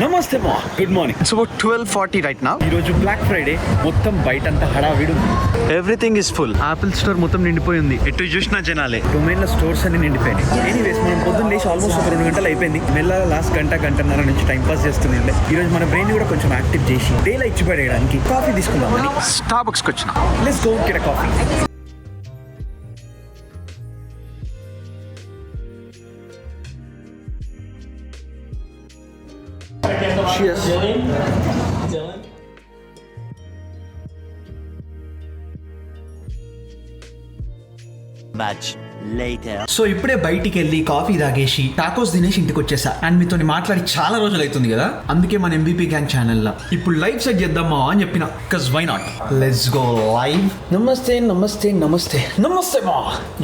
నమస్తే మా, good morning. It's about 12:40 right now. ఈ రోజు బ్లాక్ ఫ్రైడే, మొత్తం బయటంతా హడావిడి ఉంది. Everything is full. Apple store మొత్తం నిండిపోయింది. ఎటు చూసినా జనాలే. డొమైన్ల స్టోర్స్ అన్ని నిండిపోయినాయి. ఎనీవేస్ మనం పొద్దున్న లేచి ఆల్మోస్ట్ ఒక 2 గంటలు అయిపోయింది. మెల్లగా లాస్ట్ గంటన్నర నుంచి టైం పాస్ చేస్తుండే. ఈ రోజు మన బ్రెయిన్ కూడా కొంచెం యాక్టివ్ చేసి డేలో ఇచ్చి పడేయడానికి కాఫీ తీసుకుందామని Starbucks కి వచ్చిన. Let's go get a coffee. Cheers. Dylan. Much later. So ఇప్పుడే బయటికి వెళ్ళి కాఫీ తాగేసి టాకోస్ తినేసి ఇంటికి వచ్చేసా. అండ్ మీతో మాట్లాడి చాలా రోజులు అవుతుంది కదా, అందుకే మన MVP గ్యాంగ్ ఛానల్లో ఇప్పుడు లైవ్ సెట్ చేద్దామా అని చెప్పిన. Because why not, let's go live. నమస్తే నమస్తే నమస్తే నమస్తే మా.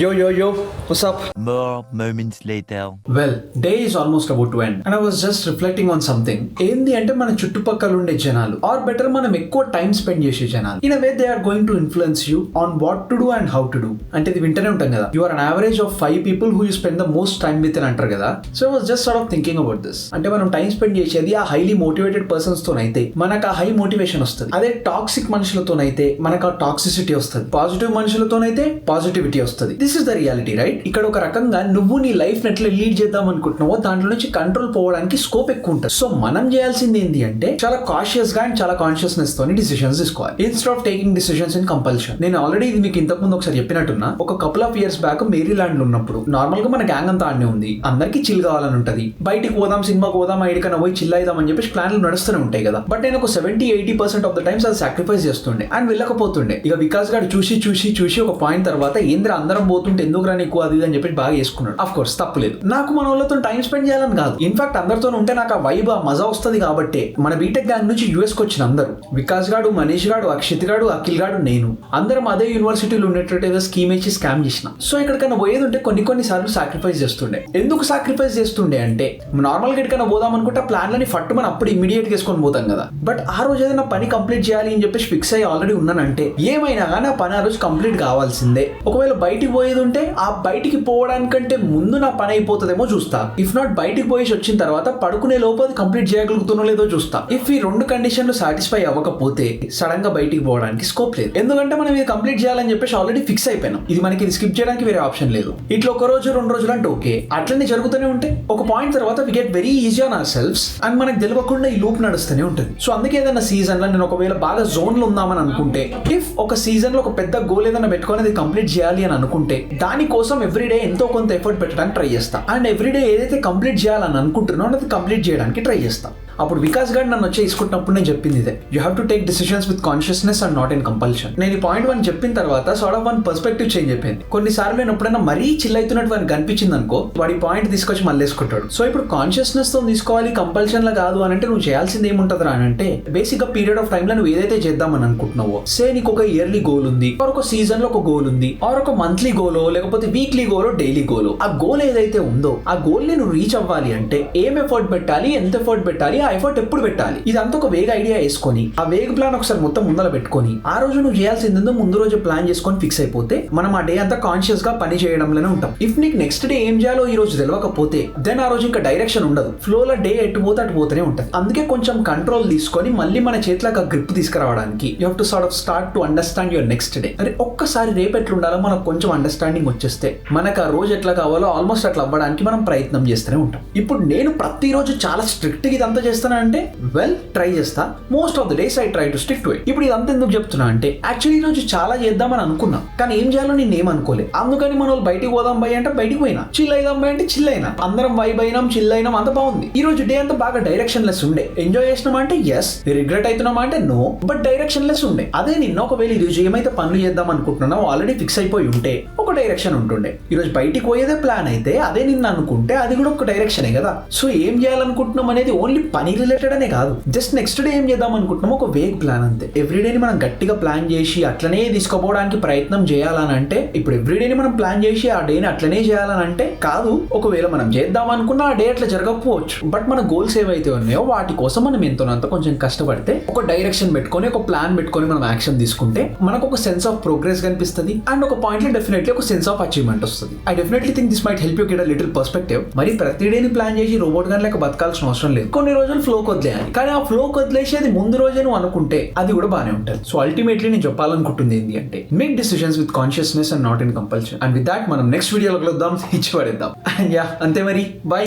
Yo yo yo, what's up? More moments later. Well, day is almost about to end and I was just reflecting on something. ఏంది అంటే మన చుట్టుపక్కల ఉండే జనాలు, ఆర్ బెటర్ మనం ఎక్కువ టైం స్పెండ్ చేసే జనాలు, in a way they are going to influence you on what to do and how to do. అంటే ఇది వింటనే ఉంటాం కదా, you are an average of 5 people who you spend the most time with అని అంటారు కదా. So I was just sort of thinking about this. అంటే మనం టైం స్పెండ్ చేసేది ఆ హైలీ మోటివేటెడ్ పర్సన్స్ తోనైతే మనకు ఆ హై మోటివేషన్ వస్తుంది. అదే టాక్సిక్ మనుషులతోనైతే మనకు ఆ టాక్సిసిటీ వస్తుంది. పాజిటివ్ మనుషులతోనైతే పాజిటివిటీ వస్తుంది. This is the reality, right? ఇక్కడ ఒక రకంగా నువ్వు నీ లైఫ్ ఎట్లా లీడ్ చేద్దాం అనుకుంటున్నావో దాంట్లో నుంచి కంట్రోల్ పోవడానికి స్కోప్ ఎక్కువ ఉంటుంది. సో మనం చేయాల్సింది ఏంటి అంటే చాలా కాషియస్ గా అండ్ చాలా కాన్షియస్నెస్ తోని డిసిషన్స్ తీసుకోవాలి, instead of taking decisions in compulsion. నేను ఆల్రెడీ ఇది మీకు ఇంతకు ముందు ఒకసారి చెప్పినట్టున్నా. ఒక couple of years back Maryland లో ఉన్నప్పుడు నార్మల్ గా మన గ్యాంగ్ అంతా ఆడనే ఉంది, అందరికి చిల్ కావాలని ఉంటది. బయటికి పోదాం, సినిమాకి పోదాం, ఐడికన్నా పోయి చిల్ అయిదాం అని చెప్పేసి ప్లాన్లు నడుస్తూనే ఉంటాయి కదా. బట్ నేను ఒక 70-80% ఆఫ్ ద టైమ్స్ అది సాక్రిఫైస్ చేస్తుండే అండ్ వెళ్ళకపోతుండే. ఇక వికాస్ గారు చూసి ఒక పాయింట్ తర్వాత ఏంద్ర అందరం పోతుంటే ఎందుకు రాని ఎక్కువ అది అని చెప్పి బాగా చేసుకున్నాడు. ఆఫ్ కోర్స్ తప్పులేదు, నాకు మన వాళ్ళతో టైం స్పెండ్ చేయాలని కాదు. ఇన్ఫాక్ట్ అందరితో ఉంటే నాకు ఆ వైబ్, ఆ మజా వస్తుంది కాబట్టి మన బీటెక్ గ్యాంగ్ నుంచి యూఎస్ కి వచ్చిన అందరూ, వికాస్ గాడు, మనీష్ గాడు, అక్షిత్ గాడు, అఖిల్ గాడు, నేను అందరం అదే యూనివర్సిటీలో ఉండేటట్టు ఏదో స్కీమ్ ఇచ్చి స్కామ్ చేసిన. సో ఎక్కడికైనా పోయేది ఉంటే కొన్ని సార్లు సాక్రిఫైస్ చేస్తుండే. ఎందుకు సాక్రిఫైస్ చేస్తుండే అంటే నార్మల్ గా ఎక్కడికైనా పోదాం అనుకుంటే ప్లాన్లని ఫట్టు మనం అప్పుడు ఇమీడియట్ గా వేసుకొని పోతాం కదా. బట్ ఆ రోజు ఏదైనా పని కంప్లీట్ చేయాలి అని చెప్పేసి ఫిక్స్ అయ్యి ఆల్రెడీ ఉన్నానంటే ఏమైనా కానీ ఆ పని ఆ రోజు కంప్లీట్ కావాల్సిందే. ఒకవేళ బయటికి పోయేది ఉంటే ఆ బయటికి పోవడానికంటే ముందు నా పని అయిపోతుందేమో చూస్తా. ఇఫ్ నాట్ బయటికి పోయేసి వచ్చిన తర్వాత పడుకునే లోపు అది కంప్లీట్ చేయగలుగుతున్నో లేదో చూస్తా. ఇఫ్ ఈ 2 కండిషన్లు సాటిస్ఫై అవ్వకపోతే సడన్ గా బయటికి పోవడానికి స్కోప్ లేదు. ఎందుకంటే మనం ఇది కంప్లీట్ చేయాలని చెప్పేసి ఆల్రెడీ ఫిక్స్ అయిపోయినాం. ఇది మనకి ఇది స్కిప్ చేయడానికి వేరే ఆప్షన్ లేదు. ఇట్లా ఒక రోజు 2 రోజులు అంటే ఓకే, అట్లనే జరుగుతూనే ఉంటే ఒక పాయింట్ తర్వాత we get very easy on our selves and మనకు తెలియకుండా ఈ లూప్ నడుస్తూనే ఉంటుంది. సో అందుకే ఏదైనా సీజన్ లో నేను ఒకవేళ బాగా జోన్ లో ఉందామని అనుకుంటే, ఇఫ్ ఒక సీజన్ లో ఒక పెద్ద గోల్ ఏదైనా పెట్టుకొని అది కంప్లీట్ చేయాలి అని అనుకుంటే దానికోసం ఎవ్రీడే ఎంతో కొంత ఎఫర్ట్ పెట్టడానికి ట్రై చేస్తా. అండ్ ఎవ్రీడే ఏదైతే కంప్లీట్ చేయాలని అనుకుంటున్నానో అది కంప్లీట్ చేయడానికి ట్రై చేస్తా. అప్పుడు వికాస్ గారు నన్ను వచ్చి తీసుకుంటున్నప్పుడు నేను చెప్పింది ఇదే, you have to take decisions with consciousness and not in compulsion. నేను ఈ పాయింట్ 1 చెప్పిన తర్వాత సార్ట్ ఆఫ్ 1 పర్స్పెక్టివ్ చేంజ్ అయిపోయింది. కొన్నిసార్లు నేను ఎప్పుడైనా మరీ చిల్ అవుతున్నట్టు వాడికి కనిపించింది అనుకో, వాడి పాయింట్ తీసుకొచ్చి మళ్ళీ వేసుకుంటాడు. సో ఇప్పుడు కాన్షియస్నెస్ తో తీసుకోవాలి, కంపల్షన్ లా కాదు అని అంటే నువ్వు చేయాల్సింది ఏముంటది అని అంటే, బేసిక్ గా పీరియడ్ ఆఫ్ టైమ్ లో నువ్వు ఏదైతే చేద్దామని అనుకుంటున్నావో, సే నీకు ఒక ఇయర్లీ గోల్ ఉంది, ఆర్ ఒక సీజన్ లో ఒక గోల్ ఉంది, ఆర్ ఒక మంత్లీ గోలో లేకపోతే వీక్లీ గోలో డైలీ గోలో, ఆ గోల్ ఏదైతే ఉందో ఆ గోల్ ని నువ్వు రీచ్ అవ్వాలి అంటే ఏం ఎఫర్ట్ పెట్టాలి, ఎంత ఎఫర్ట్ పెట్టాలి, ఆ ఎఫర్ట్ ఎప్పుడు పెట్టాలి, ఇదంతా ఒక వేగ్ ఐడియా వేసుకొని ఆ వేగ్ ప్లాన్ ఒకసారి మొత్తం ముందర పెట్టుకొని ఆ రోజు నువ్వు చేయాల్సిందో ముందు రోజు ప్లాన్ చేసుకొని ఫిక్స్ అయిపోతే మనం ఆ డే అంతా కాన్షియస్ గా పని చేయడంలోనే ఉంటాం. ఇఫ్ నీకు నెక్స్ట్ డే ఏం చేయాలో ఈ రోజు తెలియకపోతే దెన్ ఆ రోజు ఇంకా డైరెక్షన్ ఉండదు, ఫ్లోలో డే ఎటు పోతే అటు పోతూనే ఉంటుంది. అందుకే కొంచెం కంట్రోల్ తీసుకొని మళ్ళీ మన చేతిలోకి ఆ గ్రిప్ తీసుకురావడానికి you have to sort of start to understand your next day. అరే ఒక్కసారి రేపు ఎట్లా ఉండాలో మనకు కొంచెం అండర్స్టాండింగ్ వచ్చేస్తే మనకు ఆ రోజు ఎట్లా కావాలో ఆల్మోస్ట్ అట్లా అవ్వడానికి మనం ప్రయత్నం చేస్తూనే ఉంటాం. ఇప్పుడు నేను ప్రతిరోజు చాలా స్ట్రిక్ట్ గా ఇదంతా చేస్తానంటే వెల్ ట్రై చేస్తా, most of the days I try to stick to it. ఇప్పుడు ఇదంతా ఎందుకు చెప్తున్నా అంటే యాక్చువల్లీ ఈ రోజు చాలా చేద్దామని అనుకున్నా, కానీ ఏం చేయాలో నేను ఏం అనుకోలేదు. అందుకని మన వాళ్ళు బయటికి పోదాం బై అంటే బయటికి పోయినా, చిల్ అయిదాం బై అంటే చిల్ అయినా, అందరం వైబ్ అయినాం, చిల్ అయినాం, అంత బాగుంది. ఈ రోజు డే అంతా బాగా డైరెక్షన్ లెస్ ఉండే. ఎంజాయ్ చేసినామా అంటే ఎస్, రిగ్రెట్ అవుతున్నామా అంటే నో, బట్ డైరెక్షన్ లెస్ ఉండే. అదే నిన్న ఒకవేళ ఈ రోజు ఏమైతే పనులు చేద్దాం అనుకుంటున్నావు ఆల్రెడీ ఫిక్స్ అయిపోయి ఉంటే ఒక డైరెక్షన్ ఉంటుండే. ఈ రోజు బయటికి పోయేదే ప్లాన్ అయితే అదే నిన్న అనుకుంటే అది కూడా ఒక డైరెక్షనే కదా. సో ఏం చేయాలనుకుంటున్నాం అనేది ఓన్లీ పని రిలేటెడ్ అనే కాదు, జస్ట్ నెక్స్ట్ డే ఏం చేద్దాం అనుకుంటున్నాం ఒక వేగ్ ప్లాన్ అంతే. ఎవ్రీడేని మనం గట్టిగా ప్లాన్ చేసి అట్లనే తీసుకోపోవడానికి ప్రయత్నం చేయాలని అంటే, ఇప్పుడు ఎవ్రీడేని మనం ప్లాన్ చేసి ఆ డేని అట్లనే చేయాలని అంటే కాదు. ఒకవేళ మనం చేద్దాం అనుకున్న ఆ డే అట్లా జరగకపోవచ్చు, బట్ మన గోల్స్ ఏవైతే ఉన్నాయో వాటి కోసం మనం ఎంతోనంత కొంచెం కష్టపడితే ఒక డైరెక్షన్ పెట్టుకొని ఒక ప్లాన్ పెట్టుకొని మనం యాక్షన్ తీసుకుంటే మనకు ఒక సెన్స్ ఆఫ్ ప్రోగ్రెస్ కనిపిస్తుంది అండ్ ఒక పాయింట్ లో డెఫినెట్లీ ఒక సెన్స్ ఆఫ్ అచీవ్మెంట్ వస్తుంది. I definitely think this might help you get a little perspective. మరి ప్రతి డేని ప్లాన్ చేసి రోబోట్ గాని లేక బతకాల్సిన అవసరం లేదు. కొన్ని రోజులు రోజులు ఫ్లోకి వదిలేయాలి. కానీ ఆ ఫ్లోకి వదిలేసేది ముందు రోజే నువ్వు అనుకుంటే అది కూడా బాగానే ఉంటుంది. సో అల్టిమేట్లీ నేను చెప్పాలనుకుంటుంది ఏంటి అంటే make decisions with consciousness and not in compulsion. And with that మనం నెక్స్ట్ వీడియోలో కలుద్దాం, ఇచ్చి పడేద్దాం. అండ్ యా అంతే మరి, బై.